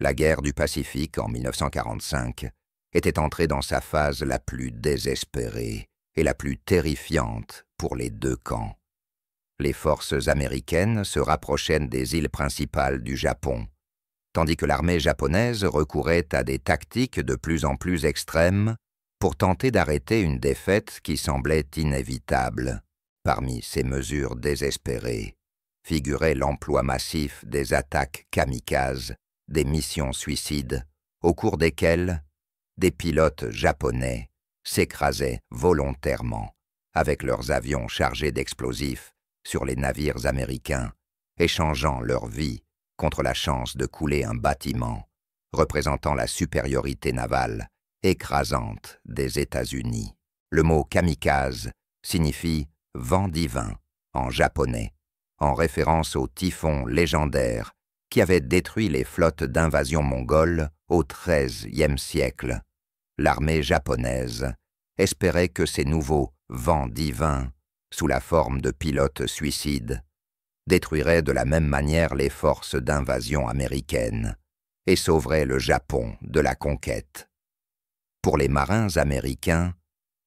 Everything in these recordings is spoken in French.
La guerre du Pacifique en 1945 était entrée dans sa phase la plus désespérée et la plus terrifiante pour les deux camps. Les forces américaines se rapprochaient des îles principales du Japon, tandis que l'armée japonaise recourait à des tactiques de plus en plus extrêmes pour tenter d'arrêter une défaite qui semblait inévitable. Parmi ces mesures désespérées figurait l'emploi massif des attaques kamikazes, des missions suicides, au cours desquelles des pilotes japonais s'écrasaient volontairement avec leurs avions chargés d'explosifs sur les navires américains, échangeant leur vie contre la chance de couler un bâtiment représentant la supériorité navale écrasante des États-Unis. Le mot kamikaze signifie « vent divin » en japonais, en référence au typhon légendaire qui avait détruit les flottes d'invasion mongoles au XIIIe siècle. L'armée japonaise espérait que ces nouveaux vents divins, sous la forme de pilotes suicides, détruiraient de la même manière les forces d'invasion américaines et sauveraient le Japon de la conquête. Pour les marins américains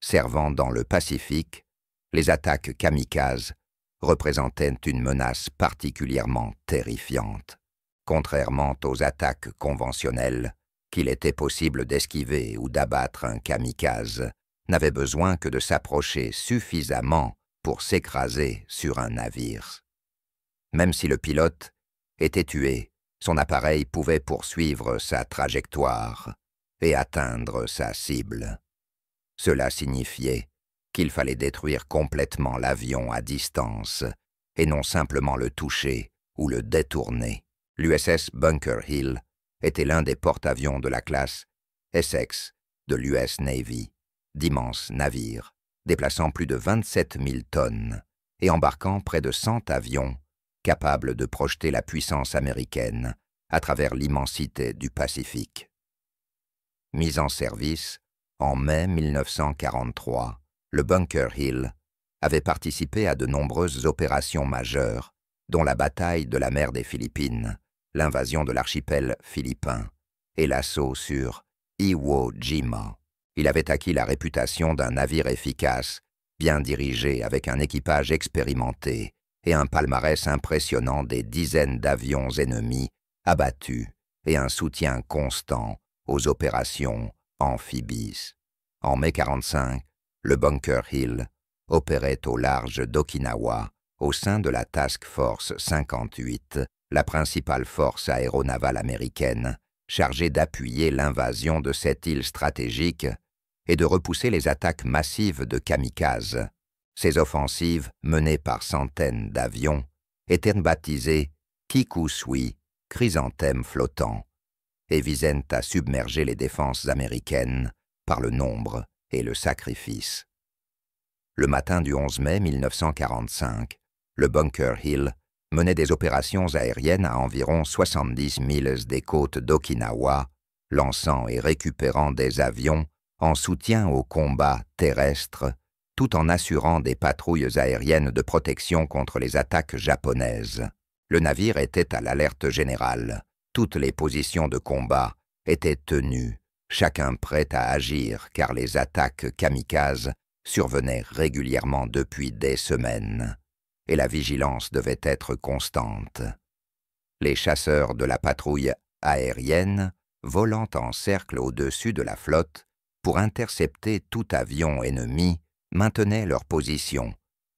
servant dans le Pacifique, les attaques kamikazes représentaient une menace particulièrement terrifiante. Contrairement aux attaques conventionnelles, qu'il était possible d'esquiver ou d'abattre un kamikaze, n'avait besoin que de s'approcher suffisamment pour s'écraser sur un navire. Même si le pilote était tué, son appareil pouvait poursuivre sa trajectoire et atteindre sa cible. Cela signifiait qu'il fallait détruire complètement l'avion à distance et non simplement le toucher ou le détourner. L'USS Bunker Hill était l'un des porte-avions de la classe Essex de l'US Navy, d'immenses navires, déplaçant plus de 27 000 tonnes et embarquant près de 100 avions capables de projeter la puissance américaine à travers l'immensité du Pacifique. Mis en service en mai 1943, le Bunker Hill avait participé à de nombreuses opérations majeures, dont la bataille de la mer des Philippines, l'invasion de l'archipel philippin et l'assaut sur Iwo Jima. Il avait acquis la réputation d'un navire efficace, bien dirigé avec un équipage expérimenté et un palmarès impressionnant des dizaines d'avions ennemis abattus et un soutien constant aux opérations amphibies. En mai 1945, le Bunker Hill opérait au large d'Okinawa au sein de la Task Force 58, la principale force aéronavale américaine chargée d'appuyer l'invasion de cette île stratégique et de repousser les attaques massives de kamikazes. Ces offensives, menées par centaines d'avions, étaient baptisées Kikusui, chrysanthème flottant, et visaient à submerger les défenses américaines par le nombre et le sacrifice. Le matin du 11 mai 1945, le Bunker Hill menait des opérations aériennes à environ 70 milles des côtes d'Okinawa, lançant et récupérant des avions en soutien aux combats terrestres, tout en assurant des patrouilles aériennes de protection contre les attaques japonaises. Le navire était à l'alerte générale. Toutes les positions de combat étaient tenues, chacun prêt à agir car les attaques kamikazes survenaient régulièrement depuis des semaines, et la vigilance devait être constante. Les chasseurs de la patrouille aérienne, volant en cercle au-dessus de la flotte pour intercepter tout avion ennemi, maintenaient leur position,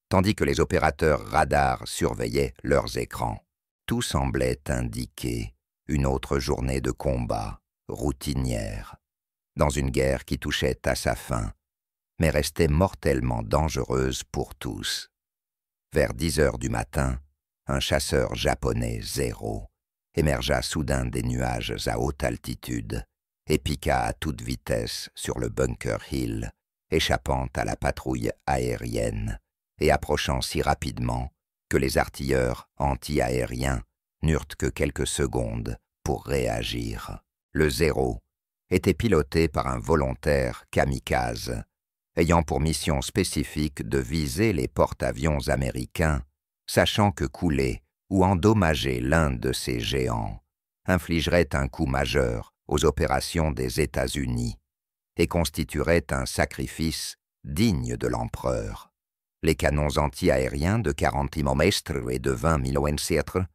tandis que les opérateurs radars surveillaient leurs écrans. Tout semblait indiquer une autre journée de combat, routinière, dans une guerre qui touchait à sa fin, mais restait mortellement dangereuse pour tous. Vers 10 heures du matin, un chasseur japonais Zero émergea soudain des nuages à haute altitude et piqua à toute vitesse sur le Bunker Hill, échappant à la patrouille aérienne et approchant si rapidement que les artilleurs anti-aériens n'eurent que quelques secondes pour réagir. Le Zero était piloté par un volontaire kamikaze, ayant pour mission spécifique de viser les porte-avions américains, sachant que couler ou endommager l'un de ces géants infligerait un coup majeur aux opérations des États-Unis et constituerait un sacrifice digne de l'empereur. Les canons anti-aériens de 40 timomestres et de 20 miloencietres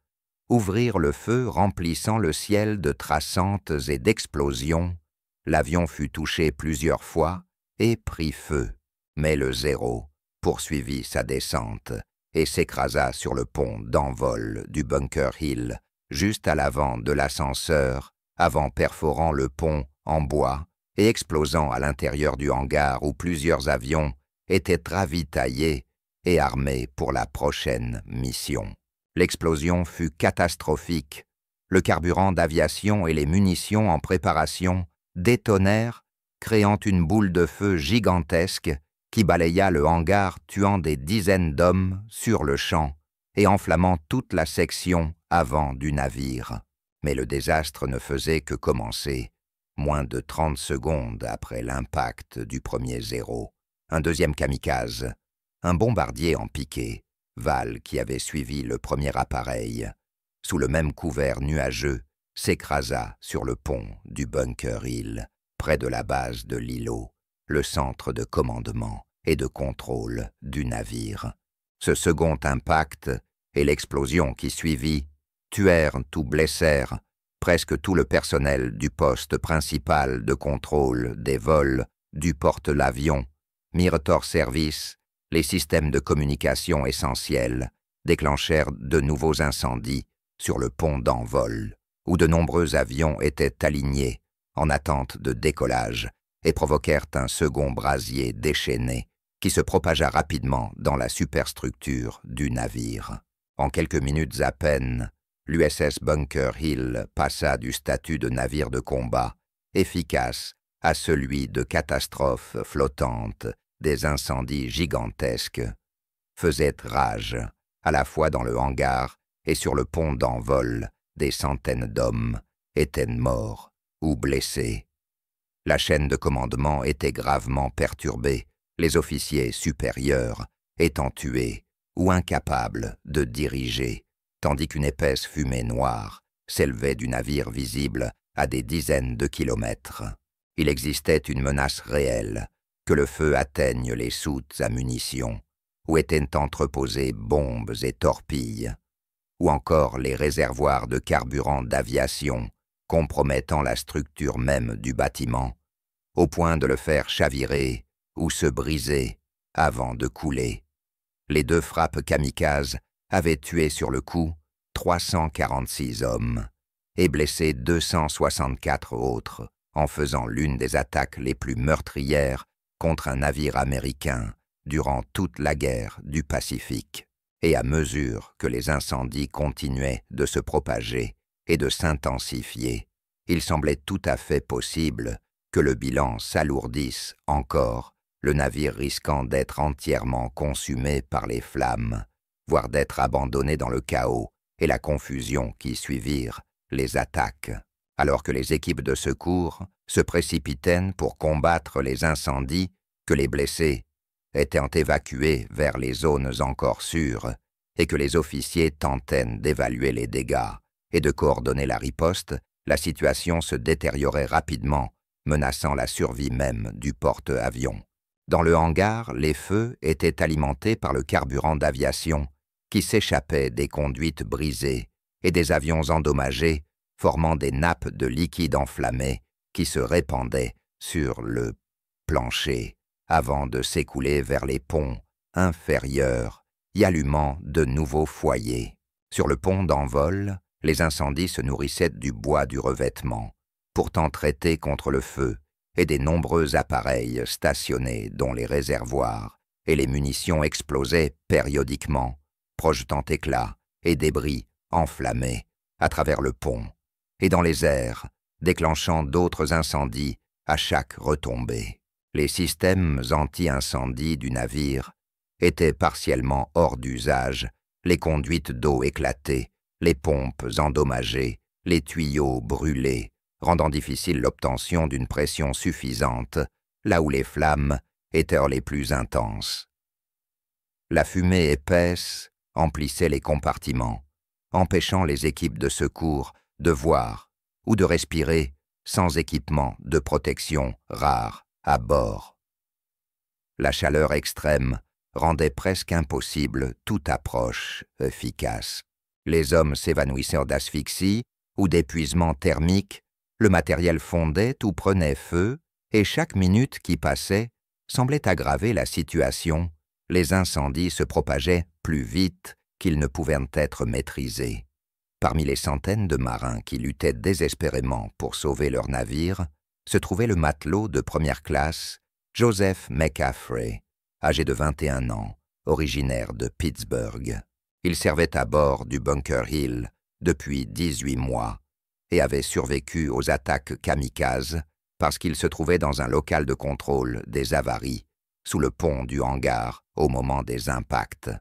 ouvrirent le feu remplissant le ciel de traçantes et d'explosions. L'avion fut touché plusieurs fois et prit feu, mais le Zéro poursuivit sa descente et s'écrasa sur le pont d'envol du Bunker Hill, juste à l'avant de l'ascenseur, avant perforant le pont en bois et explosant à l'intérieur du hangar où plusieurs avions étaient ravitaillés et armés pour la prochaine mission. L'explosion fut catastrophique. Le carburant d'aviation et les munitions en préparation détonèrent, créant une boule de feu gigantesque qui balaya le hangar, tuant des dizaines d'hommes sur le champ et enflammant toute la section avant du navire. Mais le désastre ne faisait que commencer, moins de 30 secondes après l'impact du premier Zéro. Un deuxième kamikaze, un bombardier en piqué, Val qui avait suivi le premier appareil, sous le même couvert nuageux, s'écrasa sur le pont du Bunker Hill, près de la base de l'îlot, le centre de commandement et de contrôle du navire. Ce second impact et l'explosion qui suivit tuèrent ou blessèrent presque tout le personnel du poste principal de contrôle des vols du porte-l'avion, mirent hors service les systèmes de communication essentiels, déclenchèrent de nouveaux incendies sur le pont d'envol, où de nombreux avions étaient alignés en attente de décollage et provoquèrent un second brasier déchaîné qui se propagea rapidement dans la superstructure du navire. En quelques minutes à peine, l'USS Bunker Hill passa du statut de navire de combat efficace à celui de catastrophe flottante des incendies gigantesques, faisait rage, à la fois dans le hangar et sur le pont d'envol. Des centaines d'hommes étaient morts ou blessés. La chaîne de commandement était gravement perturbée, les officiers supérieurs étant tués ou incapables de diriger, tandis qu'une épaisse fumée noire s'élevait du navire visible à des dizaines de kilomètres. Il existait une menace réelle que le feu atteigne les soutes à munitions, où étaient entreposées bombes et torpilles, ou encore les réservoirs de carburant d'aviation, compromettant la structure même du bâtiment, au point de le faire chavirer ou se briser avant de couler. Les deux frappes kamikazes avaient tué sur le coup 346 hommes et blessé 264 autres, en faisant l'une des attaques les plus meurtrières contre un navire américain durant toute la guerre du Pacifique. Et à mesure que les incendies continuaient de se propager et de s'intensifier, il semblait tout à fait possible que le bilan s'alourdisse encore, le navire risquant d'être entièrement consumé par les flammes, voire d'être abandonné dans le chaos et la confusion qui suivirent les attaques, alors que les équipes de secours se précipitaient pour combattre les incendies, que les blessés étant évacués vers les zones encore sûres et que les officiers tentaient d'évaluer les dégâts et de coordonner la riposte, la situation se détériorait rapidement, menaçant la survie même du porte-avions. Dans le hangar, les feux étaient alimentés par le carburant d'aviation qui s'échappait des conduites brisées et des avions endommagés, formant des nappes de liquide enflammé qui se répandaient sur le plancher avant de s'écouler vers les ponts inférieurs, y allumant de nouveaux foyers. Sur le pont d'envol, les incendies se nourrissaient du bois du revêtement, pourtant traité contre le feu, et des nombreux appareils stationnés dont les réservoirs et les munitions explosaient périodiquement, projetant éclats et débris enflammés à travers le pont, et dans les airs, déclenchant d'autres incendies à chaque retombée. Les systèmes anti-incendie du navire étaient partiellement hors d'usage, les conduites d'eau éclatées, les pompes endommagées, les tuyaux brûlés, rendant difficile l'obtention d'une pression suffisante, là où les flammes étaient les plus intenses. La fumée épaisse emplissait les compartiments, empêchant les équipes de secours de voir ou de respirer sans équipement de protection rare à bord. La chaleur extrême rendait presque impossible toute approche efficace. Les hommes s'évanouissaient d'asphyxie ou d'épuisement thermique, le matériel fondait ou prenait feu, et chaque minute qui passait semblait aggraver la situation. Les incendies se propageaient plus vite qu'ils ne pouvaient être maîtrisés. Parmi les centaines de marins qui luttaient désespérément pour sauver leur navire, se trouvait le matelot de première classe, Joseph McCaffrey, âgé de 21 ans, originaire de Pittsburgh. Il servait à bord du Bunker Hill depuis 18 mois et avait survécu aux attaques kamikazes parce qu'il se trouvait dans un local de contrôle des avaries, sous le pont du hangar au moment des impacts.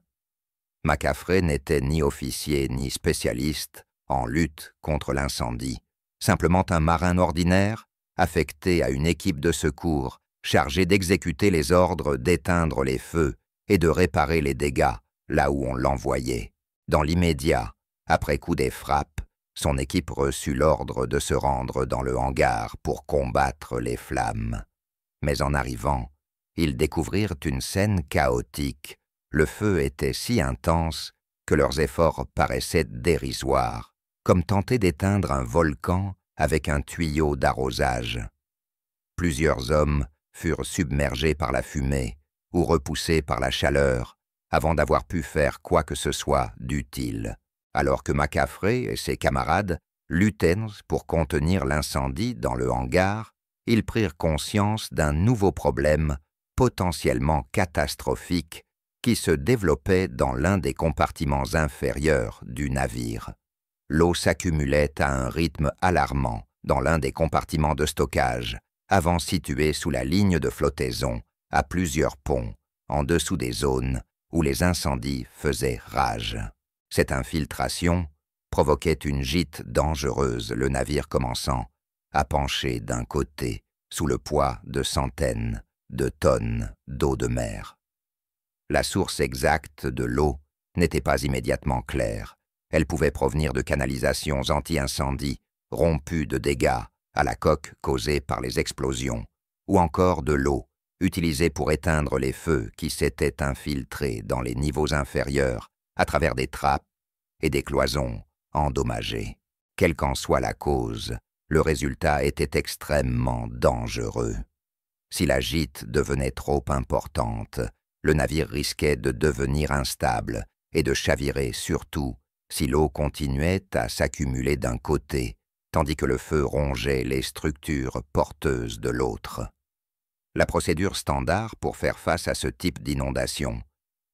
McCaffrey n'était ni officier ni spécialiste en lutte contre l'incendie, simplement un marin ordinaire affecté à une équipe de secours chargée d'exécuter les ordres d'éteindre les feux et de réparer les dégâts là où on l'envoyait. Dans l'immédiat, après coup des frappes, son équipe reçut l'ordre de se rendre dans le hangar pour combattre les flammes. Mais en arrivant, ils découvrirent une scène chaotique. Le feu était si intense que leurs efforts paraissaient dérisoires, comme tenter d'éteindre un volcan avec un tuyau d'arrosage. Plusieurs hommes furent submergés par la fumée ou repoussés par la chaleur avant d'avoir pu faire quoi que ce soit d'utile, alors que McCaffrey et ses camarades luttaient pour contenir l'incendie dans le hangar. Ils prirent conscience d'un nouveau problème potentiellement catastrophique qui se développait dans l'un des compartiments inférieurs du navire. L'eau s'accumulait à un rythme alarmant dans l'un des compartiments de stockage, avant situé sous la ligne de flottaison, à plusieurs ponts, en dessous des zones où les incendies faisaient rage. Cette infiltration provoquait une gîte dangereuse, le navire commençant à pencher d'un côté, sous le poids de centaines de tonnes d'eau de mer. La source exacte de l'eau n'était pas immédiatement claire. Elle pouvait provenir de canalisations anti-incendie, rompues de dégâts à la coque causés par les explosions, ou encore de l'eau utilisée pour éteindre les feux qui s'étaient infiltrés dans les niveaux inférieurs à travers des trappes et des cloisons endommagées. Quelle qu'en soit la cause, le résultat était extrêmement dangereux. Si la gîte devenait trop importante, le navire risquait de devenir instable et de chavirer, surtout si l'eau continuait à s'accumuler d'un côté, tandis que le feu rongeait les structures porteuses de l'autre. La procédure standard pour faire face à ce type d'inondation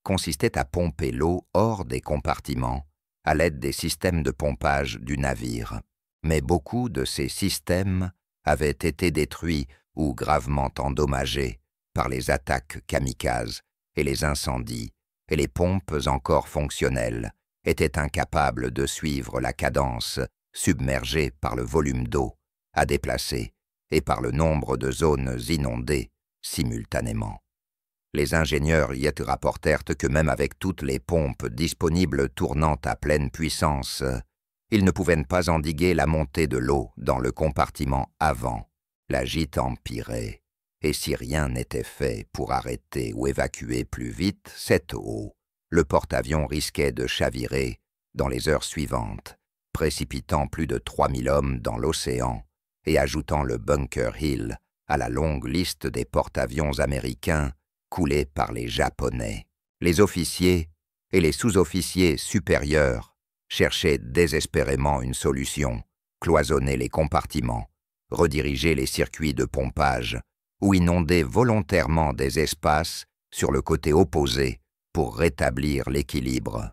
consistait à pomper l'eau hors des compartiments à l'aide des systèmes de pompage du navire. Mais beaucoup de ces systèmes avaient été détruits ou gravement endommagés par les attaques kamikazes et les incendies, et les pompes encore fonctionnelles étaient incapables de suivre la cadence submergée par le volume d'eau à déplacer et par le nombre de zones inondées simultanément. Les ingénieurs y rapportèrent que même avec toutes les pompes disponibles tournant à pleine puissance, ils ne pouvaient pas endiguer la montée de l'eau dans le compartiment avant. La gîte empirait, et si rien n'était fait pour arrêter ou évacuer plus vite cette eau, le porte-avions risquait de chavirer dans les heures suivantes, précipitant plus de 3000 hommes dans l'océan et ajoutant le Bunker Hill à la longue liste des porte-avions américains coulés par les Japonais. Les officiers et les sous-officiers supérieurs cherchaient désespérément une solution, cloisonner les compartiments, rediriger les circuits de pompage ou inonder volontairement des espaces sur le côté opposé pour rétablir l'équilibre.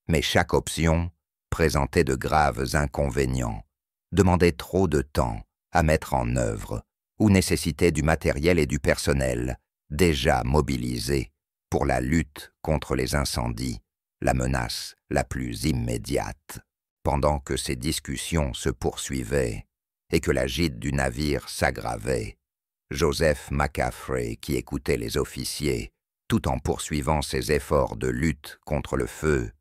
Mais chaque option présentait de graves inconvénients, demandait trop de temps à mettre en œuvre ou nécessitait du matériel et du personnel déjà mobilisés pour la lutte contre les incendies, la menace la plus immédiate. Pendant que ces discussions se poursuivaient et que la gîte du navire s'aggravait, Joseph McCaffrey, qui écoutait les officiers, tout en poursuivant ses efforts de lutte contre le feu,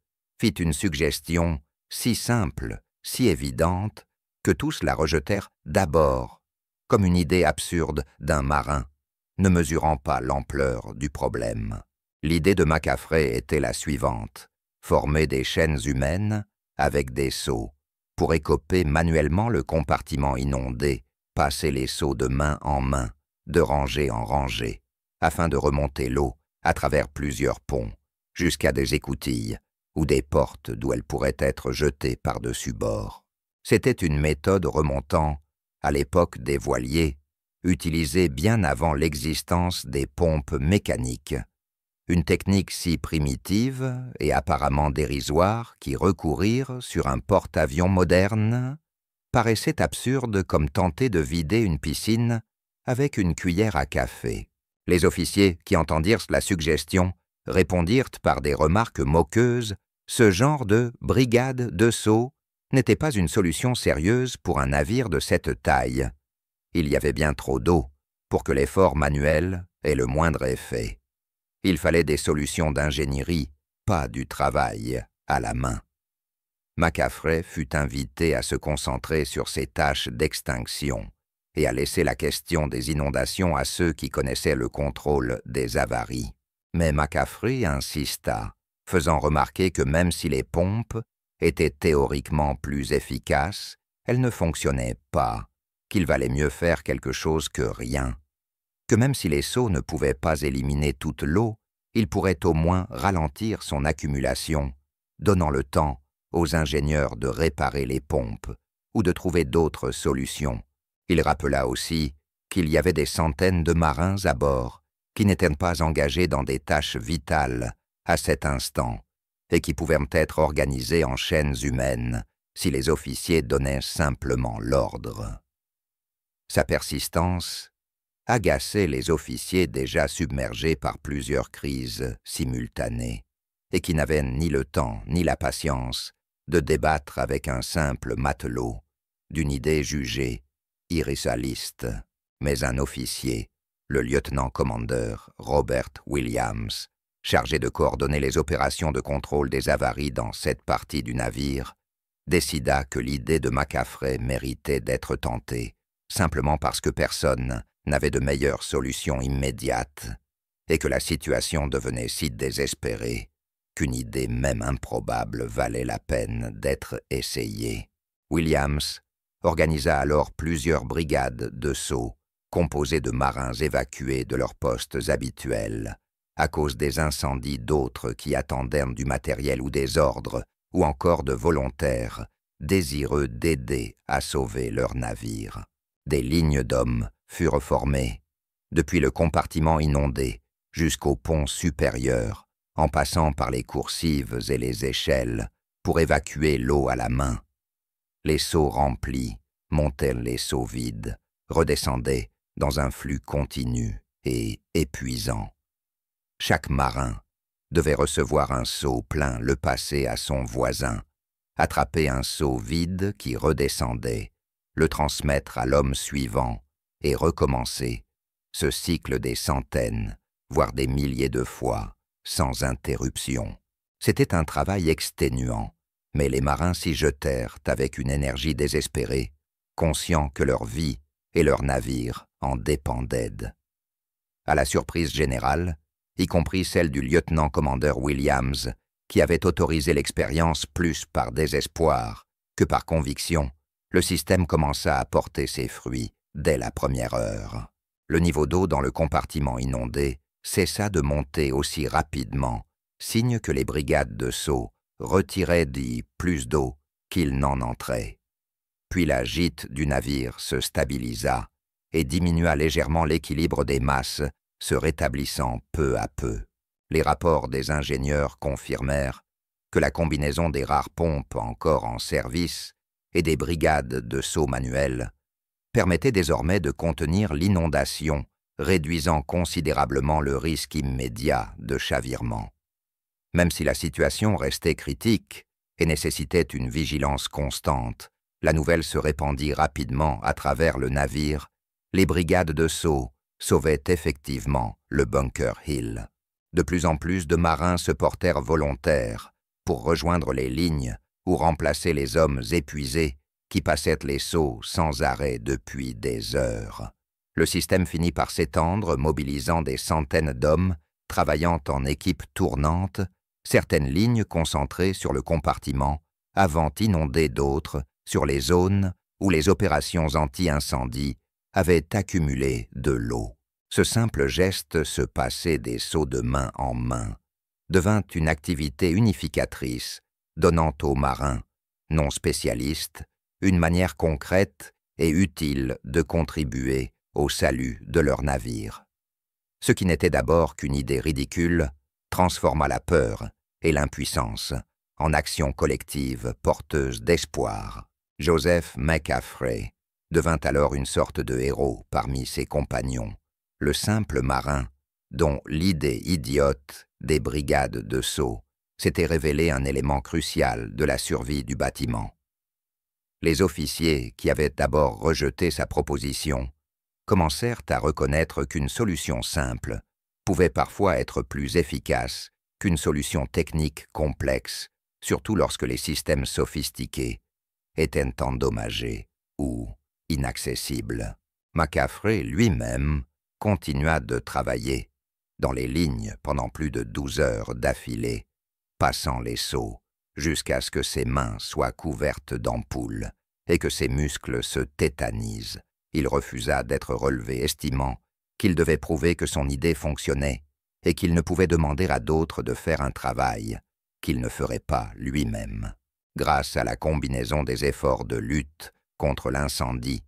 fit une suggestion si simple, si évidente, que tous la rejetèrent d'abord, comme une idée absurde d'un marin, ne mesurant pas l'ampleur du problème. L'idée de Macafrey était la suivante: former des chaînes humaines avec des seaux, pour écoper manuellement le compartiment inondé, passer les seaux de main en main, de rangée en rangée, afin de remonter l'eau à travers plusieurs ponts, jusqu'à des écoutilles ou des portes d'où elle pourrait être jetée par-dessus bord. C'était une méthode remontant à l'époque des voiliers, utilisée bien avant l'existence des pompes mécaniques, une technique si primitive et apparemment dérisoire qu'y recourir sur un porte-avions moderne paraissait absurde comme tenter de vider une piscine avec une cuillère à café. Les officiers qui entendirent la suggestion répondirent par des remarques moqueuses: ce genre de brigade de seaux n'était pas une solution sérieuse pour un navire de cette taille. Il y avait bien trop d'eau pour que l'effort manuel ait le moindre effet. Il fallait des solutions d'ingénierie, pas du travail à la main. Macafrey fut invité à se concentrer sur ses tâches d'extinction et à laisser la question des inondations à ceux qui connaissaient le contrôle des avaries. Mais Macafrey insista, faisant remarquer que même si les pompes étaient théoriquement plus efficaces, elles ne fonctionnaient pas, qu'il valait mieux faire quelque chose que rien, que même si les seaux ne pouvaient pas éliminer toute l'eau, ils pourraient au moins ralentir son accumulation, donnant le temps aux ingénieurs de réparer les pompes ou de trouver d'autres solutions. Il rappela aussi qu'il y avait des centaines de marins à bord qui n'étaient pas engagés dans des tâches vitales à cet instant et qui pouvaient être organisés en chaînes humaines si les officiers donnaient simplement l'ordre. Sa persistance agaçait les officiers déjà submergés par plusieurs crises simultanées et qui n'avaient ni le temps ni la patience de débattre avec un simple matelot d'une idée jugée irréaliste. Mais un officier, le lieutenant-commandeur Robert Williams, chargé de coordonner les opérations de contrôle des avaries dans cette partie du navire, décida que l'idée de Macafrey méritait d'être tentée, simplement parce que personne n'avait de meilleure solution immédiate, et que la situation devenait si désespérée qu'une idée même improbable valait la peine d'être essayée. Williams organisa alors plusieurs brigades de seaux, composées de marins évacués de leurs postes habituels, à cause des incendies d'autres qui attendaient du matériel ou des ordres, ou encore de volontaires, désireux d'aider à sauver leur navire. Des lignes d'hommes furent formées, depuis le compartiment inondé jusqu'au pont supérieur, en passant par les coursives et les échelles, pour évacuer l'eau à la main. Les seaux remplis montaient les seaux vides, redescendaient dans un flux continu et épuisant. Chaque marin devait recevoir un seau plein, le passer à son voisin, attraper un seau vide qui redescendait, le transmettre à l'homme suivant et recommencer ce cycle des centaines, voire des milliers de fois, sans interruption. C'était un travail exténuant, mais les marins s'y jetèrent avec une énergie désespérée, conscients que leur vie et leur navire en dépendaient. À la surprise générale, y compris celle du lieutenant-commandeur Williams, qui avait autorisé l'expérience plus par désespoir que par conviction, le système commença à porter ses fruits dès la première heure. Le niveau d'eau dans le compartiment inondé cessa de monter aussi rapidement, signe que les brigades de seaux retiraient d'y plus d'eau qu'il n'en entrait. Puis la gîte du navire se stabilisa et diminua légèrement l'équilibre des masses, se rétablissant peu à peu. Les rapports des ingénieurs confirmèrent que la combinaison des rares pompes encore en service et des brigades de seaux manuels permettait désormais de contenir l'inondation, réduisant considérablement le risque immédiat de chavirement. Même si la situation restait critique et nécessitait une vigilance constante, la nouvelle se répandit rapidement à travers le navire. Les brigades de seaux sauvaient effectivement le Bunker Hill. De plus en plus de marins se portèrent volontaires pour rejoindre les lignes ou remplacer les hommes épuisés qui passaient les seaux sans arrêt depuis des heures. Le système finit par s'étendre, mobilisant des centaines d'hommes, travaillant en équipe tournante, certaines lignes concentrées sur le compartiment, avant inondées d'autres sur les zones où les opérations anti-incendie avaient accumulé de l'eau. Ce simple geste, se passer des seaux de main en main, devint une activité unificatrice, donnant aux marins, non spécialistes, une manière concrète et utile de contribuer au salut de leur navire. Ce qui n'était d'abord qu'une idée ridicule transforma la peur et l'impuissance en action collective porteuse d'espoir. Joseph McCaffrey devint alors une sorte de héros parmi ses compagnons, le simple marin dont l'idée idiote des brigades de seaux s'était révélée un élément crucial de la survie du bâtiment. Les officiers qui avaient d'abord rejeté sa proposition commencèrent à reconnaître qu'une solution simple pouvait parfois être plus efficace qu'une solution technique complexe, surtout lorsque les systèmes sophistiqués étaient endommagés ou inaccessibles. McCaffrey lui-même continua de travailler dans les lignes pendant plus de 12 heures d'affilée, passant les seaux jusqu'à ce que ses mains soient couvertes d'ampoules et que ses muscles se tétanisent. Il refusa d'être relevé, estimant qu'il devait prouver que son idée fonctionnait et qu'il ne pouvait demander à d'autres de faire un travail qu'il ne ferait pas lui-même. Grâce à la combinaison des efforts de lutte contre l'incendie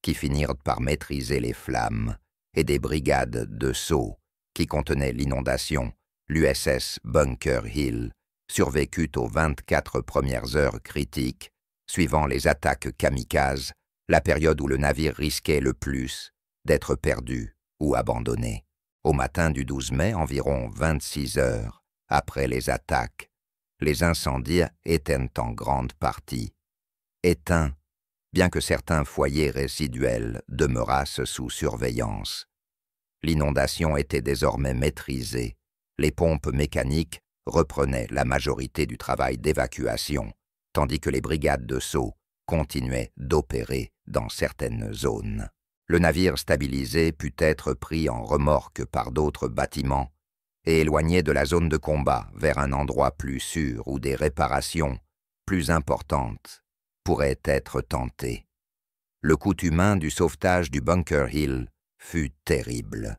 qui finirent par maîtriser les flammes et des brigades de seaux qui contenaient l'inondation, l'USS Bunker Hill survécut aux 24 premières heures critiques suivant les attaques kamikazes, la période où le navire risquait le plus d'être perdu ou abandonné. Au matin du 12 mai, environ 26 heures après les attaques, les incendies étaient en grande partie éteints, bien que certains foyers résiduels demeurassent sous surveillance. L'inondation était désormais maîtrisée. Les pompes mécaniques reprenaient la majorité du travail d'évacuation, tandis que les brigades de seaux continuaient d'opérer dans certaines zones. Le navire stabilisé put être pris en remorque par d'autres bâtiments et éloigné de la zone de combat vers un endroit plus sûr où des réparations plus importantes pourraient être tentées. Le coût humain du sauvetage du Bunker Hill fut terrible.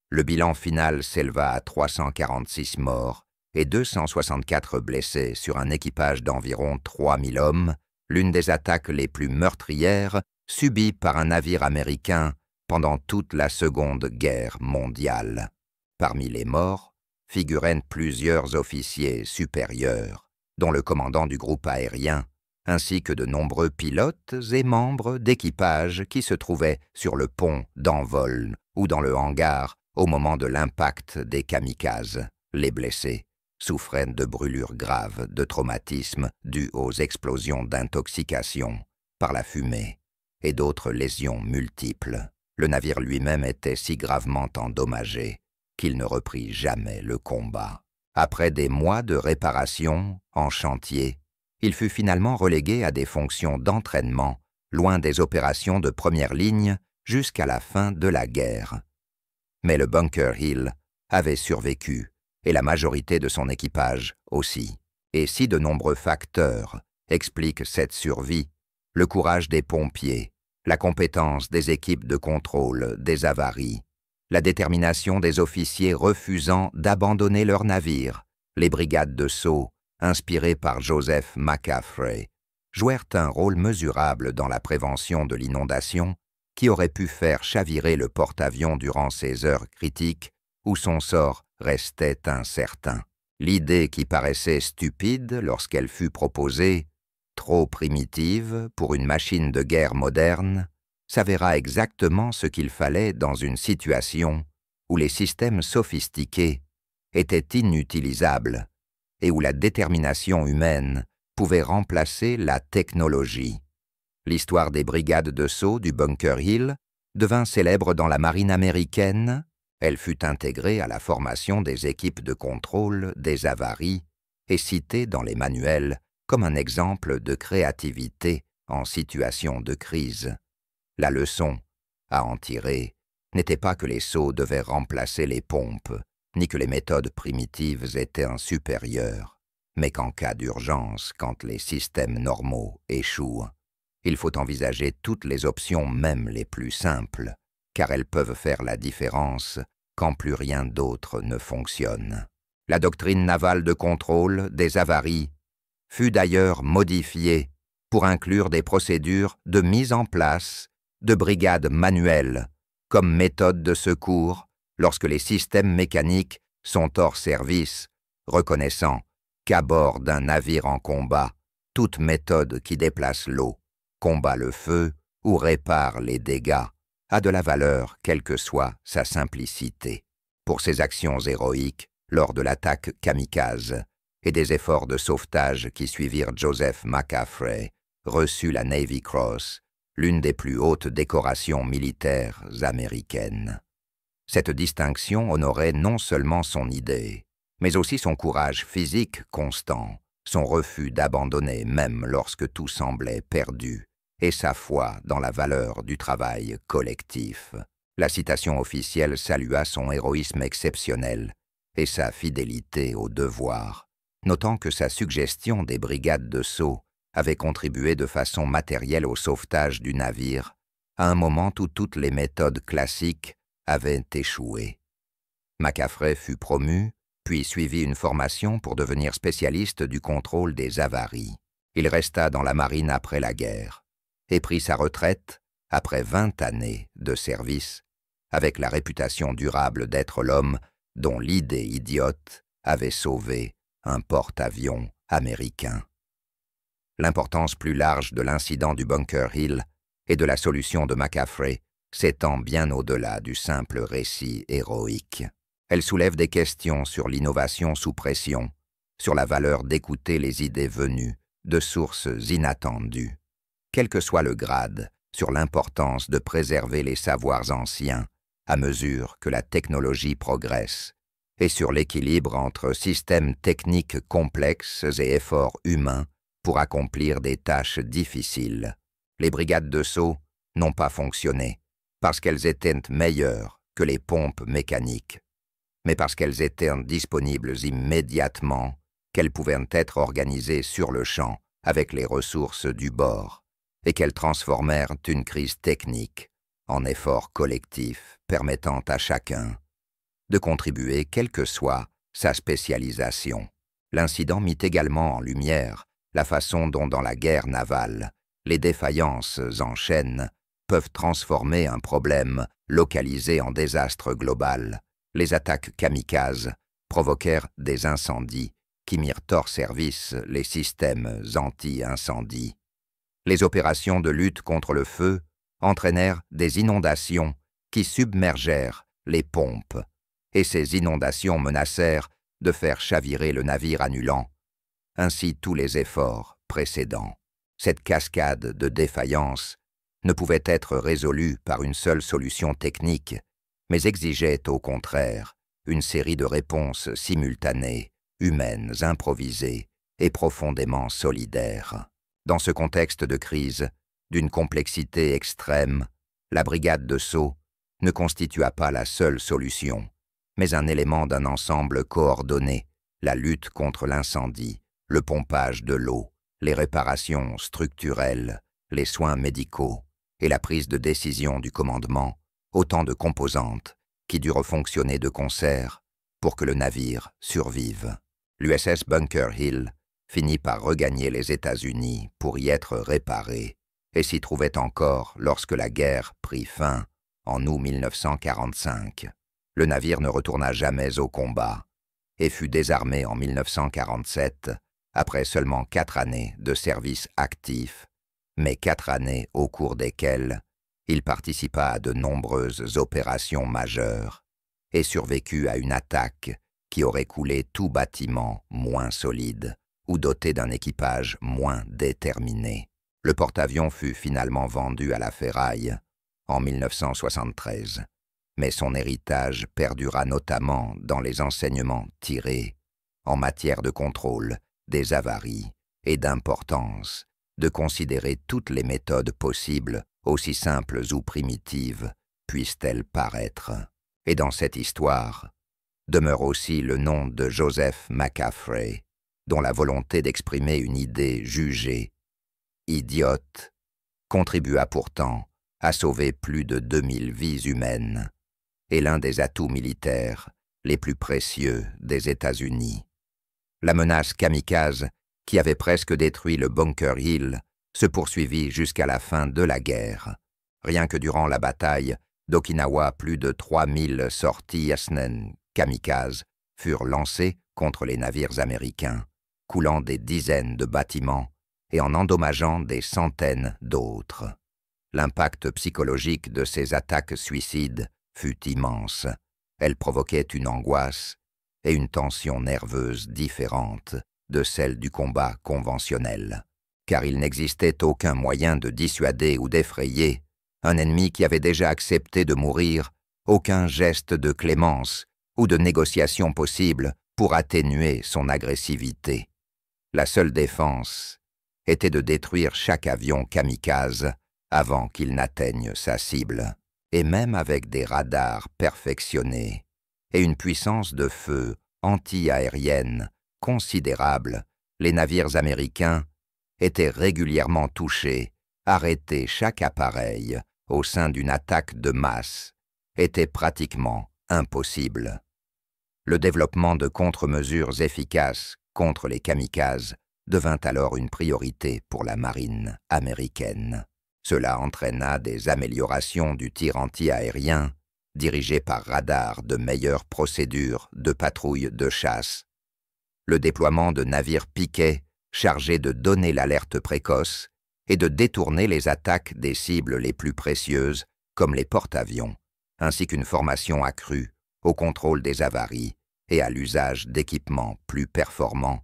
Le bilan final s'éleva à 346 morts et 264 blessés sur un équipage d'environ 3000 hommes, l'une des attaques les plus meurtrières subies par un navire américain pendant toute la Seconde Guerre mondiale. Parmi les morts figuraient plusieurs officiers supérieurs, dont le commandant du groupe aérien, ainsi que de nombreux pilotes et membres d'équipage qui se trouvaient sur le pont d'envol ou dans le hangar au moment de l'impact des kamikazes. Les blessés souffraient de brûlures graves, de traumatismes dus aux explosions d'intoxication par la fumée et d'autres lésions multiples. Le navire lui-même était si gravement endommagé qu'il ne reprit jamais le combat. Après des mois de réparation en chantier, il fut finalement relégué à des fonctions d'entraînement, loin des opérations de première ligne jusqu'à la fin de la guerre. Mais le Bunker Hill avait survécu, et la majorité de son équipage aussi. Et si de nombreux facteurs expliquent cette survie, le courage des pompiers, la compétence des équipes de contrôle des avaries, la détermination des officiers refusant d'abandonner leur navire, les brigades de seaux, inspirées par Joseph McCaffrey, jouèrent un rôle mesurable dans la prévention de l'inondation qui aurait pu faire chavirer le porte-avions durant ces heures critiques où son sort restait incertain. L'idée qui paraissait stupide lorsqu'elle fut proposée, trop primitive pour une machine de guerre moderne, s'avéra exactement ce qu'il fallait dans une situation où les systèmes sophistiqués étaient inutilisables et où la détermination humaine pouvait remplacer la technologie. L'histoire des brigades de seaux du Bunker Hill devint célèbre dans la marine américaine. Elle fut intégrée à la formation des équipes de contrôle des avaries et citée dans les manuels comme un exemple de créativité en situation de crise. La leçon à en tirer n'était pas que les seaux devaient remplacer les pompes, ni que les méthodes primitives étaient supérieures, mais qu'en cas d'urgence, quand les systèmes normaux échouent, il faut envisager toutes les options, même les plus simples, car elles peuvent faire la différence quand plus rien d'autre ne fonctionne. La doctrine navale de contrôle des avaries fut d'ailleurs modifiée pour inclure des procédures de mise en place de brigades manuelles comme méthode de secours lorsque les systèmes mécaniques sont hors service, reconnaissant qu'à bord d'un navire en combat, toute méthode qui déplace l'eau, combat le feu ou répare les dégâts a de la valeur quelle que soit sa simplicité. Pour ses actions héroïques lors de l'attaque kamikaze et des efforts de sauvetage qui suivirent, Joseph McCaffrey reçut la Navy Cross, l'une des plus hautes décorations militaires américaines. Cette distinction honorait non seulement son idée, mais aussi son courage physique constant, son refus d'abandonner même lorsque tout semblait perdu, et sa foi dans la valeur du travail collectif. La citation officielle salua son héroïsme exceptionnel et sa fidélité au devoir, notant que sa suggestion des brigades de seaux avait contribué de façon matérielle au sauvetage du navire, à un moment où toutes les méthodes classiques avaient échoué. McCaffrey fut promu, puis suivit une formation pour devenir spécialiste du contrôle des avaries. Il resta dans la marine après la guerre et prit sa retraite après 20 années de service, avec la réputation durable d'être l'homme dont l'idée idiote avait sauvé un porte-avions américain. L'importance plus large de l'incident du Bunker Hill et de la solution de McCaffrey s'étend bien au-delà du simple récit héroïque. Elle soulève des questions sur l'innovation sous pression, sur la valeur d'écouter les idées venues de sources inattendues, quel que soit le grade, sur l'importance de préserver les savoirs anciens à mesure que la technologie progresse, et sur l'équilibre entre systèmes techniques complexes et efforts humains pour accomplir des tâches difficiles. Les brigades de seaux n'ont pas fonctionné parce qu'elles étaient meilleures que les pompes mécaniques, mais parce qu'elles étaient disponibles immédiatement, qu'elles pouvaient être organisées sur le champ avec les ressources du bord, et qu'elles transformèrent une crise technique en effort collectif permettant à chacun de contribuer quelle que soit sa spécialisation. L'incident mit également en lumière la façon dont dans la guerre navale, les défaillances en chaîne peuvent transformer un problème localisé en désastre global. Les attaques kamikazes provoquèrent des incendies qui mirent hors service les systèmes anti-incendie. Les opérations de lutte contre le feu entraînèrent des inondations qui submergèrent les pompes, et ces inondations menacèrent de faire chavirer le navire, annulant ainsi tous les efforts précédents. Cette cascade de défaillances ne pouvait être résolue par une seule solution technique, mais exigeait au contraire une série de réponses simultanées, humaines, improvisées et profondément solidaires. Dans ce contexte de crise, d'une complexité extrême, la brigade de seaux ne constitua pas la seule solution, mais un élément d'un ensemble coordonné, la lutte contre l'incendie, le pompage de l'eau, les réparations structurelles, les soins médicaux et la prise de décision du commandement, autant de composantes qui durent fonctionner de concert pour que le navire survive. L'USS Bunker Hill finit par regagner les États-Unis pour y être réparé et s'y trouvait encore lorsque la guerre prit fin en août 1945. Le navire ne retourna jamais au combat et fut désarmé en 1947 après seulement 4 années de service actif, mais 4 années au cours desquelles il participa à de nombreuses opérations majeures et survécut à une attaque qui aurait coulé tout bâtiment moins solide ou doté d'un équipage moins déterminé. Le porte-avions fut finalement vendu à la ferraille en 1973, mais son héritage perdura notamment dans les enseignements tirés en matière de contrôle des avaries et d'importance de considérer toutes les méthodes possibles, aussi simples ou primitives, puissent-elles paraître. Et dans cette histoire demeure aussi le nom de Joseph McCaffrey, dont la volonté d'exprimer une idée jugée idiote contribua pourtant à sauver plus de 2000 vies humaines, et l'un des atouts militaires les plus précieux des États-Unis. La menace kamikaze, qui avait presque détruit le Bunker Hill, se poursuivit jusqu'à la fin de la guerre. Rien que durant la bataille d'Okinawa, plus de 3000 sorties Yasnen kamikazes furent lancées contre les navires américains, coulant des dizaines de bâtiments et en endommageant des centaines d'autres. L'impact psychologique de ces attaques suicides fut immense. Elles provoquaient une angoisse et une tension nerveuse différentes de celles du combat conventionnel, car il n'existait aucun moyen de dissuader ou d'effrayer un ennemi qui avait déjà accepté de mourir, aucun geste de clémence ou de négociation possible pour atténuer son agressivité. La seule défense était de détruire chaque avion kamikaze avant qu'il n'atteigne sa cible. Et même avec des radars perfectionnés et une puissance de feu anti-aérienne considérable, les navires américains étaient régulièrement touchés. Arrêter chaque appareil au sein d'une attaque de masse était pratiquement impossible. Le développement de contre-mesures efficaces contre les kamikazes devint alors une priorité pour la marine américaine. Cela entraîna des améliorations du tir anti-aérien, dirigé par radar, de meilleures procédures de patrouille de chasse, le déploiement de navires piquets chargés de donner l'alerte précoce et de détourner les attaques des cibles les plus précieuses, comme les porte-avions, ainsi qu'une formation accrue au contrôle des avaries et à l'usage d'équipements plus performants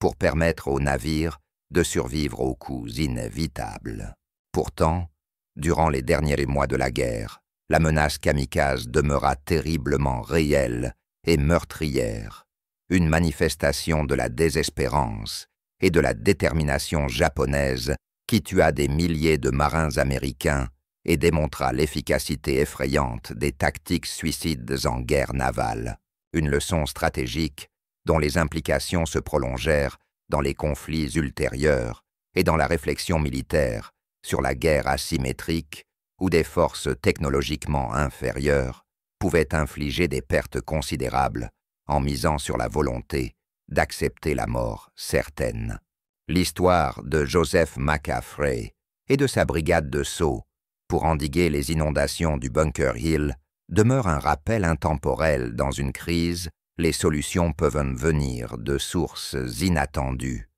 pour permettre aux navires de survivre aux coups inévitables. Pourtant, durant les derniers mois de la guerre, la menace kamikaze demeura terriblement réelle et meurtrière, une manifestation de la désespérance et de la détermination japonaise qui tua des milliers de marins américains et démontra l'efficacité effrayante des tactiques suicides en guerre navale, une leçon stratégique dont les implications se prolongèrent dans les conflits ultérieurs et dans la réflexion militaire sur la guerre asymétrique où des forces technologiquement inférieures pouvaient infliger des pertes considérables en misant sur la volonté d'accepter la mort certaine. L'histoire de Joseph McCaffrey et de sa brigade de sauts pour endiguer les inondations du Bunker Hill demeure un rappel intemporel. Dans une crise, les solutions peuvent venir de sources inattendues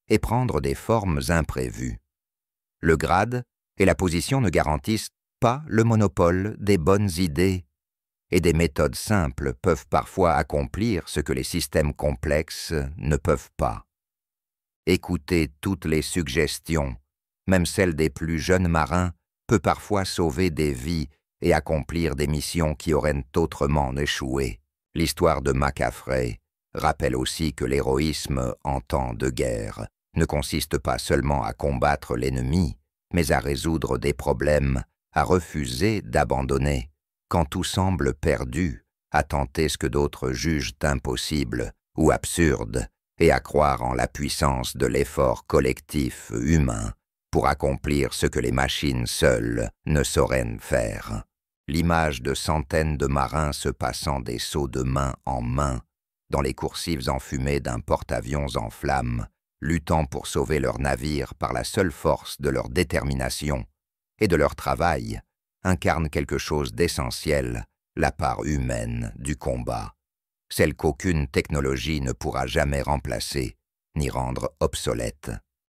et prendre des formes imprévues. Le grade et la position ne garantissent pas le monopole des bonnes idées, et des méthodes simples peuvent parfois accomplir ce que les systèmes complexes ne peuvent pas. Écouter toutes les suggestions, même celles des plus jeunes marins, peut parfois sauver des vies et accomplir des missions qui auraient autrement échoué. L'histoire de McCaffrey rappelle aussi que l'héroïsme en temps de guerre ne consiste pas seulement à combattre l'ennemi, mais à résoudre des problèmes, à refuser d'abandonner, quand tout semble perdu, à tenter ce que d'autres jugent impossible ou absurde, et à croire en la puissance de l'effort collectif humain pour accomplir ce que les machines seules ne sauraient faire. L'image de centaines de marins se passant des seaux de main en main dans les coursives enfumées d'un porte-avions en flammes, luttant pour sauver leur navire par la seule force de leur détermination et de leur travail, incarne quelque chose d'essentiel, la part humaine du combat, celle qu'aucune technologie ne pourra jamais remplacer ni rendre obsolète.